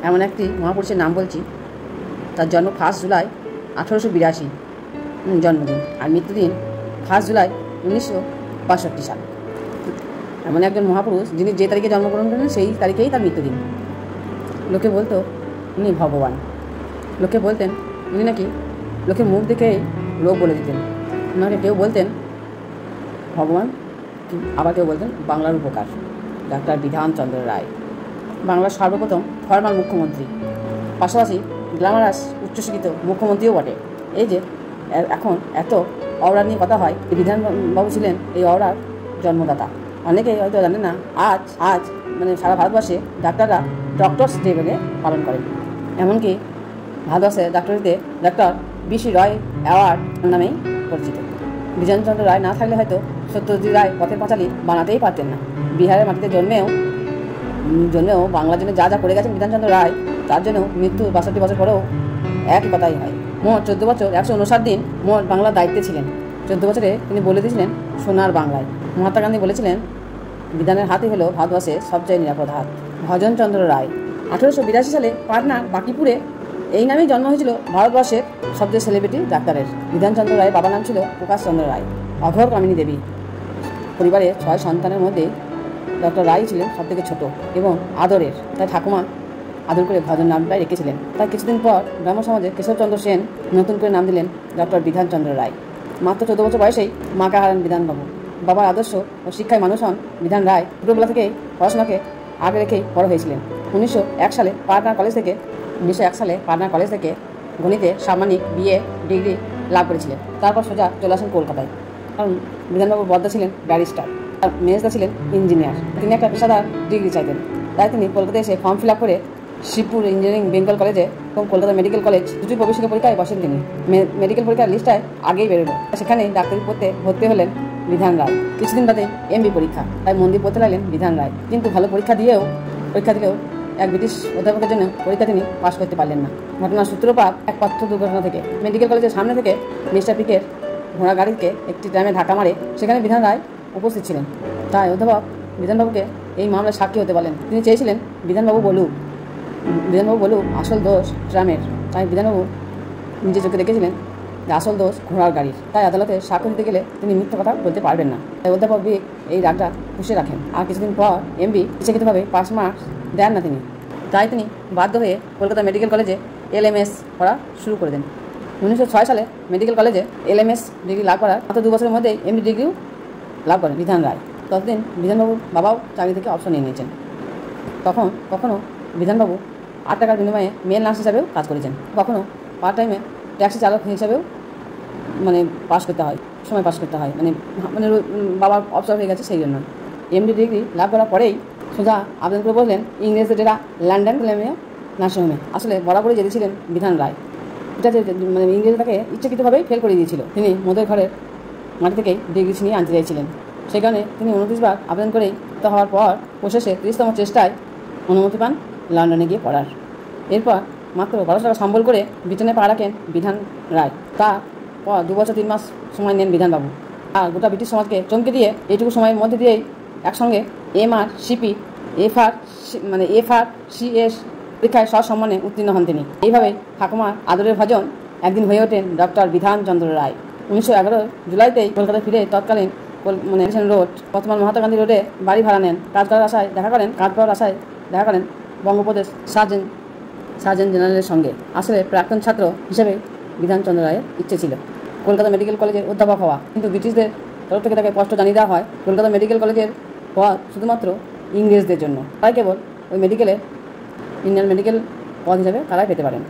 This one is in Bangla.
এমন একটি মহাপুরুষের নাম বলছি, তার জন্ম 1 জুলাই 1882 জন্মদিন, আর মৃত্যুদিন 1 জুলাই 1962 সাল। এমন একজন মহাপুরুষ যিনি যে তারিখে জন্মগ্রহণ করেন সেই তারিখেই তার মৃত্যুদিন। লোকে বলতো উনি ভগবান, লোকে বলতেন উনি নাকি লোকের মুখ দেখেই রোগ বলে দিতেন। ওনাকে কেউ বলতেন ভগবান, আবার কেউ বলতেন বাংলার উপকার। ডক্টর বিধানচন্দ্র রায় বাংলার সর্বপ্রথম ফর্মাল মুখ্যমন্ত্রী, পাশাপাশি গ্ল্যামারাস উচ্চশিক্ষিত মুখ্যমন্ত্রীও বটে। এই যে এখন এত অওরা নিয়ে কথা হয়, বিধানবাবু ছিলেন এই অওরার জন্মদাতা। অনেকেই হয়তো জানেন না, আজ মানে সারা ভারতবর্ষে ডাক্তাররা ডক্টরস ডে বলে পালন করেন। এমনকি ভারতবর্ষে ডাক্তারিতে ডক্টর বি.সি. রয় অ্যাওয়ার্ড নামেই পরিচিত। বিধানচন্দ্র রায় না থাকলে হয়তো সত্যজিৎ রায় পথের পাঁচালী বানাতেই পারতেন না। বিহারের মাটিতে জন্মেও বাংলার জন্য যা করে গেছেন বিধানচন্দ্র রায়, তার জন্য মৃত্যু 62 বছর পরেও একই কথাই হয়। মোট 14 বছর 159 দিন মোট বাংলার দায়িত্বে ছিলেন। 14 বছরে তিনি বলে দিয়েছিলেন সোনার বাংলায়। মহাত্মা গান্ধী বলেছিলেন বিধানের হাতই হলো ভারতবর্ষের সবচেয়ে নিরাপদ হাত। ভজনচন্দ্র রায় 1882 সালে পাটনার বাঁকিপুরে এই নামেই জন্ম হয়েছিল ভারতবর্ষের সবচেয়ে সেলিব্রিটি ডাক্তারের। বিধানচন্দ্র রায়ের বাবার নাম ছিল প্রকাশ চন্দ্র রায়, অঘোর কামিনী দেবী। পরিবারে 6 সন্তানের মধ্যে ডক্টর রায় ছিলেন সবথেকে ছোট এবং আদরের, তাই ঠাকুমা আদর করে ভজন নামটাই রেখেছিলেন। তাই কিছুদিন পর ব্রাহ্ম সমাজে কেশবচন্দ্র সেন নতুন করে নাম দিলেন ডক্টর বিধানচন্দ্র রায়। মাত্র 14 বছর বয়সেই মাকে হারান বিধানবাবু। বাবার আদর্শ ও শিক্ষায় মানুষ হন বিধান রায় ছোটবেলা থেকেই পড়াশোনাকে আগে রেখেই বড় হয়েছিলেন। 1901 সালে পাটনার কলেজ থেকে গণিতে সাম্মানিক বিএ ডিগ্রি লাভ করেছিলেন। তারপর সোজা চলে আসেন কলকাতায়, কারণ বিধানবাবুর বদ্দা ছিলেন ব্যারিস্টার আর মেজদা ছিলেন ইঞ্জিনিয়ার। তিনি একটা পেশাদার ডিগ্রি চাইতেন, তাই তিনি কলকাতায় এসে ফর্ম ফিল আপ করে শিবপুর ইঞ্জিনিয়ারিং বেঙ্গল কলেজে এবং কলকাতা মেডিকেল কলেজ দুটি প্রবেশিকা পরীক্ষায় বসেন। তিনি মেডিকেল পরীক্ষার লিস্টায় আগেই বেরোলো, সেখানেই ডাক্তারি পড়তে ভর্তি হলেন বিধান রায়। কিছুদিন বাদে এমবি পরীক্ষা, তাই মন্দির পড়তে লাগলেন বিধান রায়। কিন্তু ভালো পরীক্ষা দিলেও এক ব্রিটিশ অধ্যাপকের জন্য পরীক্ষা তিনি পাশ করতে পারলেন না। ঘটনার সূত্রপাত এক পথ দুর্ঘটনা থেকে। মেডিকেল কলেজের সামনে থেকে মিস্টার পিকের ঘোড়া গাড়িকে একটি ট্রামে ধাক্কা মারে, সেখানে বিধান রায় উপস্থিত ছিলেন। তাই অধ্যাপক বিধানবাবুকে এই মামলায় সাক্ষী হতে বলেন। তিনি চেয়েছিলেন বিধানবাবু বলুক আসল দোষ ট্রামের। তাই বিধানবাবু নিজের চোখে দেখেছিলেন যে আসল দোষ ঘোড়ার গাড়ির। তাই আদালতে সাক্ষ্য দিতে গেলে তিনি মিথ্যা কথা বলতে পারবেন না। তাই অধ্যাপক বিক এই রাগটা পুষে রাখেন। আর কিছুদিন পর এমবি ইচ্ছাকৃতভাবে পাস মার্কস দেন না তিনি। তাই তিনি বাধ্য হয়ে কলকাতা মেডিকেল কলেজে LMS পড়া শুরু করে দেন। 1906 সালে মেডিকেল কলেজে LMS ডিগ্রি লাভ করার মাত্র 2 বছরের মধ্যেই এমডি ডিগ্রিও লাভ করেন বিধান রায়। ততদিন বিধানবাবুর বাবাও চাকরি থেকে অবসর নিয়ে নিয়েছেন। কখনো বিধানবাবু 8 টাকার বিনিময়ে মেল নার্স হিসাবেও কাজ করেছেন, কখনো পার্ট টাইমে ট্যাক্সি চালক হিসাবেও সময় পাস করতে হয়, মানে বাবার অবসর হয়ে গেছে সেই জন্য। এমডি ডিগ্রি লাভ করার পরেই সোজা আবেদন করে বললেন ইংরেজদের ডেরা লন্ডন নার্সিংহোমে। আসলে বরাবরই যেতে ছিলেন বিধান রায়। এটা যে ইংরেজ তাকে ইচ্ছাকৃতভাবেই ফেল করে দিয়েছিল। তিনি মোদের ঘরের মাটি থেকেই ডিগ্রি ছিনিয়ে আনতে চাইছিলেন। সেই কারণে তিনি 29 বার আবেদন করেই হওয়ার পর অবশেষে 30তম চেষ্টায় অনুমতি পান লন্ডনে গিয়ে পড়ার। এরপর মাত্র 1200 টাকা সম্বল করে ব্রিটেনে পা রাখেন বিধান রায়। তারপর 2 বছর 3 মাস সময় নেন বিধানবাবু। আর গোটা ব্রিটিশ সমাজকে চমকে দিয়ে এইটুকু সময়ের মধ্যে দিয়েই একসঙ্গে MRCP FRCS পরীক্ষায় সসম্মানে উত্তীর্ণ হন তিনি। এইভাবেই ঠাকুমার আদরের ভাজন একদিন হয়ে ওঠেন ডক্টর বিধানচন্দ্র রায়। 1911 জুলাইতেই কলকাতায় ফিরে তৎকালীন রোড বর্তমান মহাত্মা গান্ধী রোডে বাড়ি ভাড়া নেন। কাজ করার আশায় দেখা করেন বঙ্গপ্রদেশ সার্জন জেনারেলের সঙ্গে। আসলে প্রাক্তন ছাত্র হিসেবে বিধানচন্দ্র রায়ের ইচ্ছে ছিল কলকাতা মেডিকেল কলেজের অধ্যাপক হওয়া, কিন্তু ব্রিটিশদের তরফ থেকে তাকে কষ্ট জানিয়ে দেওয়া হয় কলকাতা মেডিকেল কলেজের হওয়া শুধুমাত্র ইংরেজদের জন্য। তাই কেবল ওই ইন্ডিয়ান মেডিকেল পদ হিসেবে তারাই পেতে পারেন।